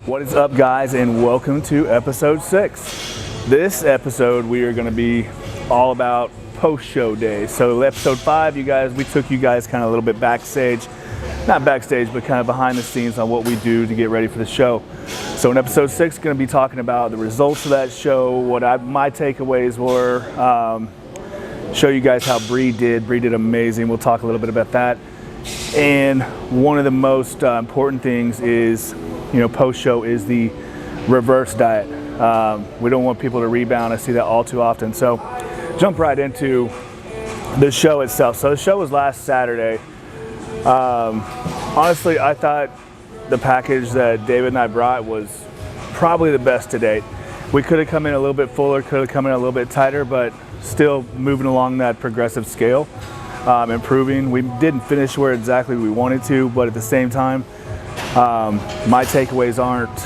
What is up, guys, and welcome to episode 6. This episode we are going to be all about post-show day. So episode 5, we took you guys kind of a little bit backstage, not backstage, but kind of behind the scenes on what we do to get ready for the show. So in episode 6, going to be talking about the results of that show, what my takeaways were, show you guys how Bree did. Bree did amazing. We'll talk a little bit about that. And one of the most important things is, post-show is the reverse diet. We don't want people to rebound. I see that all too often. So jump right into the show itself. So the show was last Saturday. Honestly, I thought the package that David and I brought was probably the best to date. We could have come in a little bit fuller, could have come in a little bit tighter, but still moving along that progressive scale, improving. We didn't finish where exactly we wanted to, but at the same time, my takeaways aren't,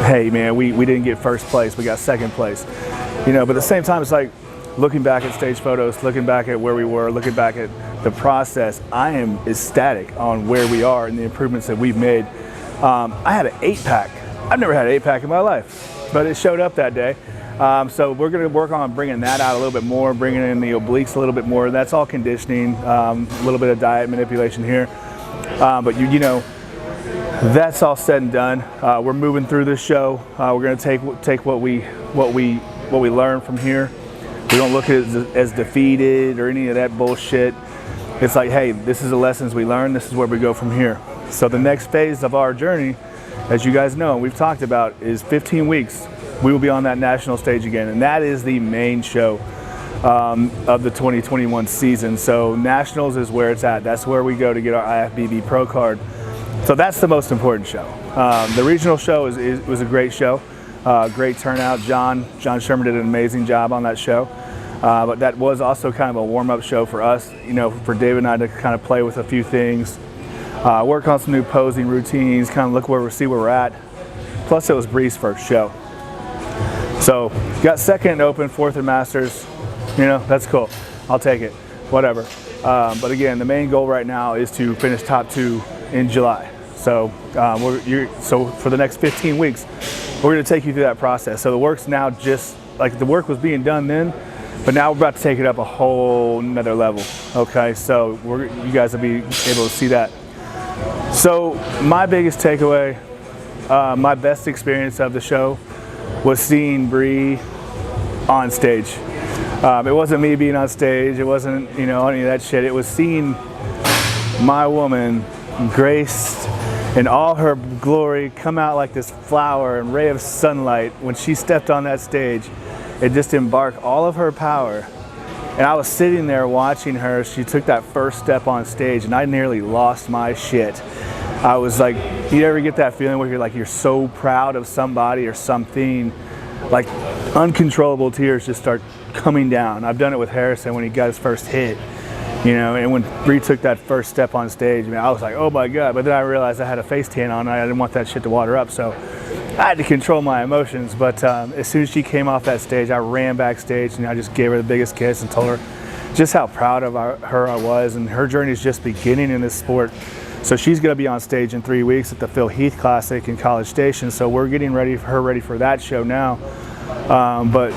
hey man, we didn't get first place, we got second place. But at the same time, it's like looking back at stage photos, looking back at where we were, looking back at the process, I am ecstatic on where we are and the improvements that we've made. I had an 8-pack. I've never had an 8-pack in my life, but it showed up that day. So we're going to work on bringing that out a little bit more, bringing in the obliques a little bit more. That's all conditioning, a little bit of diet manipulation here. But that's all said and done. We're moving through this show. We're going to take what we learn from here. We don't look at it as defeated or any of that bullshit. It's like, hey, this is the lessons we learned. This is where we go from here. So the next phase of our journey, as you guys know, we've talked about, is 15 weeks. We will be on that national stage again, and that is the main show of the 2021 season. So nationals is where it's at. That's where we go to get our IFBB Pro card. So that's the most important show. The regional show was a great show, great turnout. John Sherman did an amazing job on that show. But that was also kind of a warm-up show for us, for David and I to kind of play with a few things, work on some new posing routines, kind of see where we're at. Plus, it was Bree's first show. So, got second in Open, fourth in Masters. That's cool. I'll take it. Whatever. But again, the main goal right now is to finish top 2 in July. So, so for the next 15 weeks, we're going to take you through that process. So the work's now just like the work was being done then, but now we're about to take it up a whole nother level. Okay, so you guys will be able to see that. So my biggest takeaway, my best experience of the show was seeing Bree on stage. It wasn't me being on stage. It wasn't, any of that shit. It was seeing my woman graced in all her glory come out like this flower and ray of sunlight. When she stepped on that stage, it just embarked all of her power. And I was sitting there watching her. She took that first step on stage and I nearly lost my shit. I was like, you ever get that feeling where you're so proud of somebody or something, like uncontrollable tears just start coming down. I've done it with Harrison when he got his first hit, and when Bree took that first step on stage, I was like, oh my God. But then I realized I had a face tan on and I didn't want that shit to water up. So I had to control my emotions. But as soon as she came off that stage, I ran backstage and I just gave her the biggest kiss and told her just how proud of her I was. And her journey is just beginning in this sport. So she's going to be on stage in 3 weeks at the Phil Heath Classic in College Station. So we're getting ready for that show now. But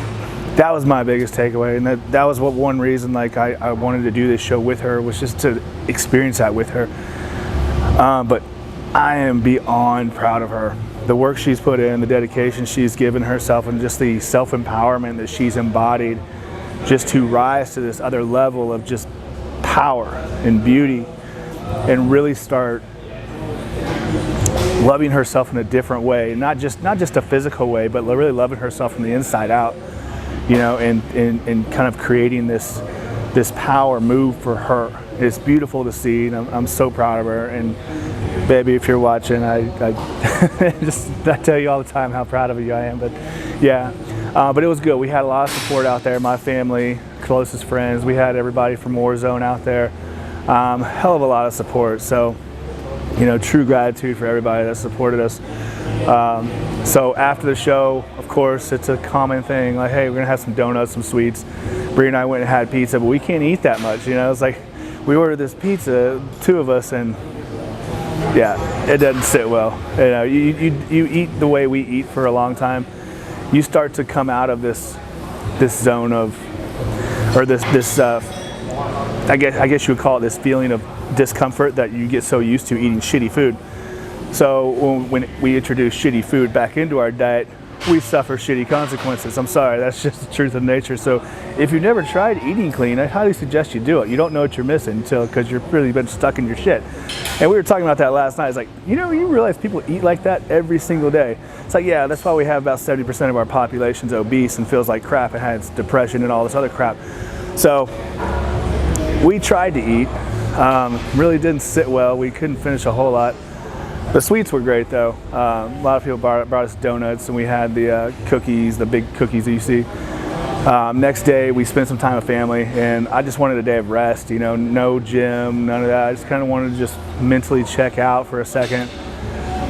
that was my biggest takeaway, and that was one reason I wanted to do this show with her, was just to experience that with her. But I am beyond proud of her. The work she's put in, the dedication she's given herself, and just the self-empowerment that she's embodied just to rise to this other level of just power and beauty and really start loving herself in a different way, not just a physical way, but really loving herself from the inside out, and kind of creating this power move for her. It's beautiful to see, and I'm so proud of her. And baby, if you're watching, I tell you all the time how proud of you I am. But yeah, but it was good. We had a lot of support out there. My family, closest friends, we had everybody from Warzone out there. Hell of a lot of support. So, true gratitude for everybody that supported us. So after the show, of course, it's a common thing, like, hey, we're gonna have some donuts, some sweets. Bree and I went and had pizza, but we can't eat that much, It's like, we ordered this pizza, 2 of us, and Yeah, it doesn't sit well. You know, you eat the way we eat for a long time, you start to come out of this zone of, or this I guess you would call it this feeling of discomfort that you get so used to eating shitty food. So when we introduce shitty food back into our diet, we suffer shitty consequences. I'm sorry, that's just the truth of nature. So if you've never tried eating clean, I highly suggest you do it. You don't know what you're missing because you've really been stuck in your shit. And we were talking about that last night. It's like, you know, you realize people eat like that every single day. It's like, yeah, that's why we have about 70% of our population's obese and feels like crap and has depression and all this other crap. So we tried to eat, really didn't sit well. We couldn't finish a whole lot. The sweets were great though. A lot of people brought us donuts, and we had the cookies, the big cookies that you see. Next day we spent some time with family, and I just wanted a day of rest, you know, no gym, none of that. I just kind of wanted to just mentally check out for a second,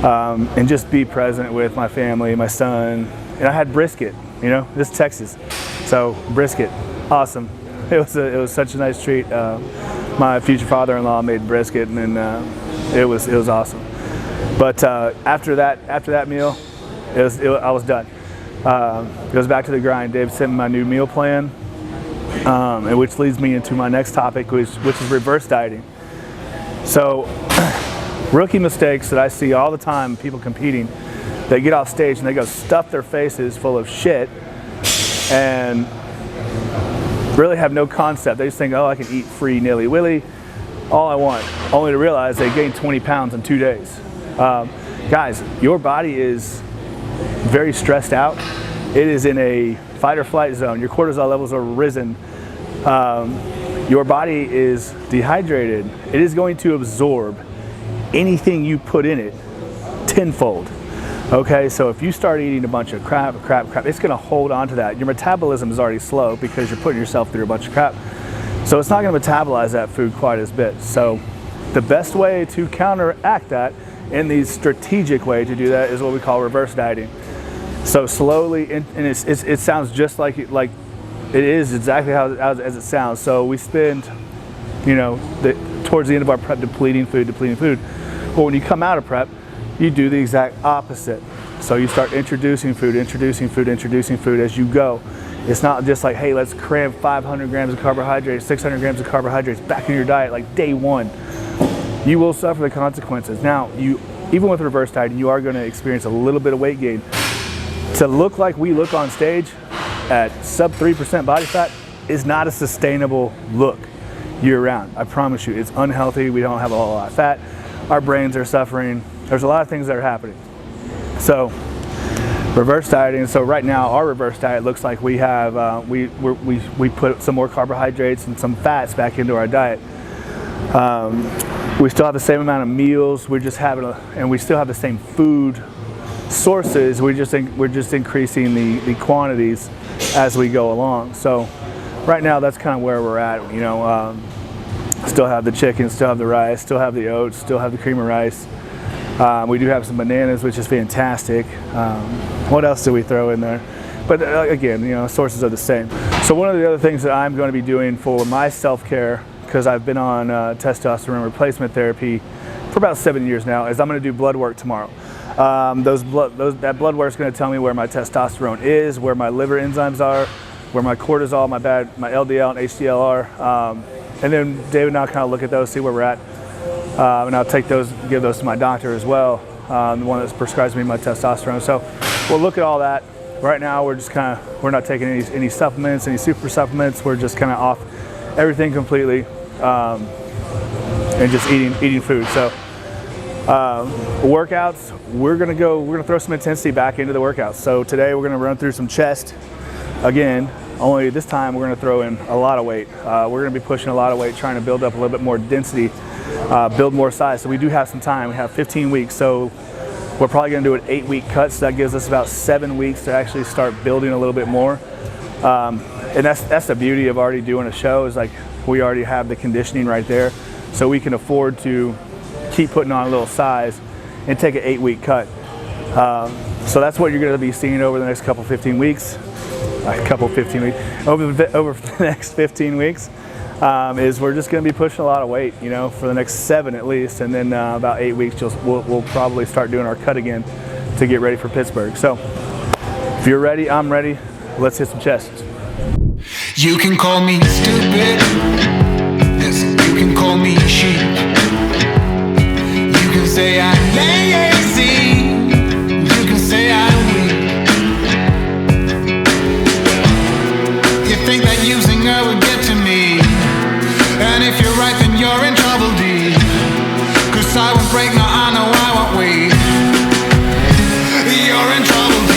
and just be present with my family, my son. And I had brisket, you know, this is Texas, so brisket, awesome. It was such a nice treat. My future father-in-law made brisket, and it was awesome. But after that meal, I was done. It goes back to the grind. Dave sent me my new meal plan, and which leads me into my next topic, which is reverse dieting. So, rookie mistakes that I see all the time, people competing, they get off stage and they go stuff their faces full of shit and really have no concept. They just think, oh, I can eat free nilly-willy, all I want, only to realize they gained 20 pounds in 2 days. Guys, your body is very stressed out. It is in a fight or flight zone. Your cortisol levels are risen. Your body is dehydrated. It is going to absorb anything you put in it tenfold. Okay, so if you start eating a bunch of crap, it's going to hold on to that. Your metabolism is already slow because you're putting yourself through a bunch of crap. So it's not going to metabolize that food quite as bit. So the best way to counteract that, in the strategic way to do that, is what we call reverse dieting. So slowly, and it sounds just like it is exactly as it sounds. So we spend, you know, towards the end of our prep depleting food. But when you come out of prep, you do the exact opposite. So you start introducing food as you go. It's not just like, hey, let's cram 500 grams of carbohydrates, 600 grams of carbohydrates back in your diet like day one. You will suffer the consequences. Now, even with reverse dieting, you are going to experience a little bit of weight gain. To look like we look on stage at sub 3% body fat is not a sustainable look year round. I promise you, it's unhealthy. We don't have a whole lot of fat. Our brains are suffering. There's a lot of things that are happening. So, reverse dieting. So right now, our reverse diet looks like we have we put some more carbohydrates and some fats back into our diet. We still have the same amount of meals. We're just having and we still have the same food sources. We're just increasing the quantities as we go along. So right now, that's kind of where we're at. You know, still have the chicken, still have the rice, still have the oats, still have the cream of rice. We do have some bananas, which is fantastic. What else do we throw in there? But again, you know, sources are the same. So one of the other things that I'm going to be doing for my self-care, because I've been on testosterone replacement therapy for about 7 years now, is I'm going to do blood work tomorrow. That blood work is going to tell me where my testosterone is, where my liver enzymes are, where my cortisol, my LDL and HDL are, and then David and I'll kind of look at those, see where we're at, and I'll take those, give those to my doctor as well, the one that prescribes me my testosterone. So we'll look at all that. Right now, we're not taking any supplements, any super supplements. We're just kind of off everything completely. And just eating food. So workouts, we're gonna throw some intensity back into the workouts. So today we're gonna run through some chest again, only this time we're gonna throw in a lot of weight. We're gonna be pushing a lot of weight, trying to build up a little bit more density, build more size. So we do have some time. We have 15 weeks. So we're probably gonna do an 8-week cut. So that gives us about 7 weeks to actually start building a little bit more. And that's the beauty of already doing a show, is like, we already have the conditioning right there, so we can afford to keep putting on a little size and take an 8-week cut. So that's what you're going to be seeing over the next over the next 15 weeks. is we're just going to be pushing a lot of weight, you know, for the next 7 at least, and then about 8 weeks we'll probably start doing our cut again to get ready for Pittsburgh. So if you're ready, I'm ready. Let's hit some chests. You can call me stupid, yes, you can call me sheep. You can say I'm lazy, you can say I'm weak. You think that using her would get to me, and if you're right then you're in trouble deep. 'Cause I won't break, no I know I won't wait. You're in trouble deep.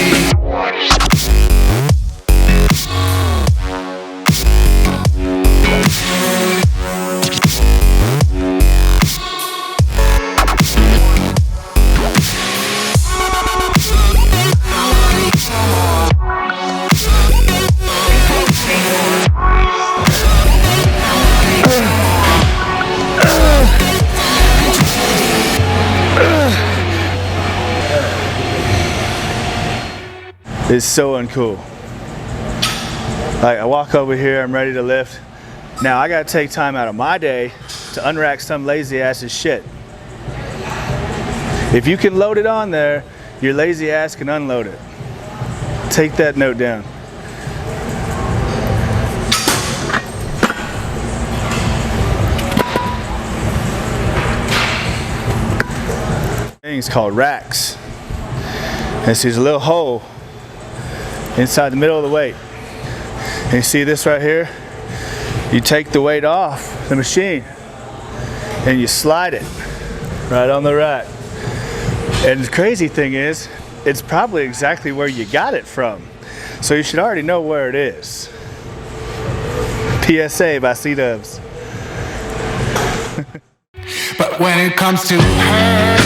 It's so uncool. Like, I walk over here, I'm ready to lift. Now I gotta take time out of my day to unrack some lazy ass's shit. If you can load it on there, your lazy ass can unload it. Take that note down. Thing's called racks. And see, there's a little hole inside the middle of the weight. And you see this right here? You take the weight off the machine and you slide it right on the rack. And the crazy thing is, it's probably exactly where you got it from. So you should already know where it is. PSA by C-Dubs. But when it comes to her,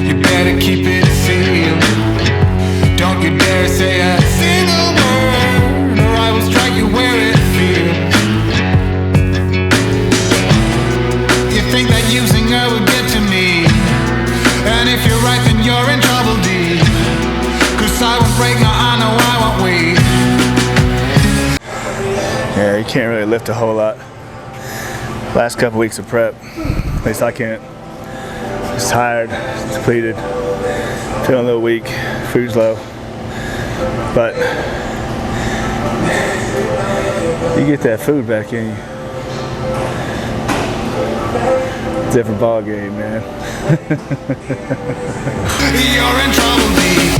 you better keep it sealed. Don't you dare say a single word, or I will strike you where it feels. You think that using her would get to me, and if you're right then you're in trouble deep. 'Cause I won't break, no I know I won't wait. Yeah, you can't really lift a whole lot. Last couple weeks of prep, at least I can't. Just tired, depleted, feeling a little weak, food's low. But you get that food back in you. Different ball game, man. You're in trouble deep.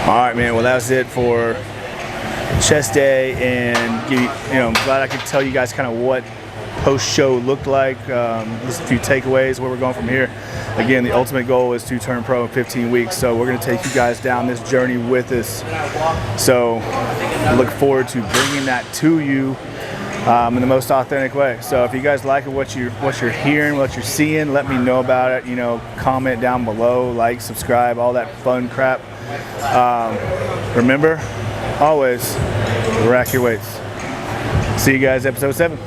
Alright, man, well that was it for chest day, and you know, I'm glad I could tell you guys kind of what post-show looked like. Just a few takeaways, where we're going from here. Again, the ultimate goal is to turn pro in 15 weeks, so we're going to take you guys down this journey with us. So I look forward to bringing that to you in the most authentic way. So if you guys like what you're hearing, what you're seeing, let me know about it. You know, comment down below, like, subscribe, all that fun crap. Remember, always rack your weights. See you guys episode 7.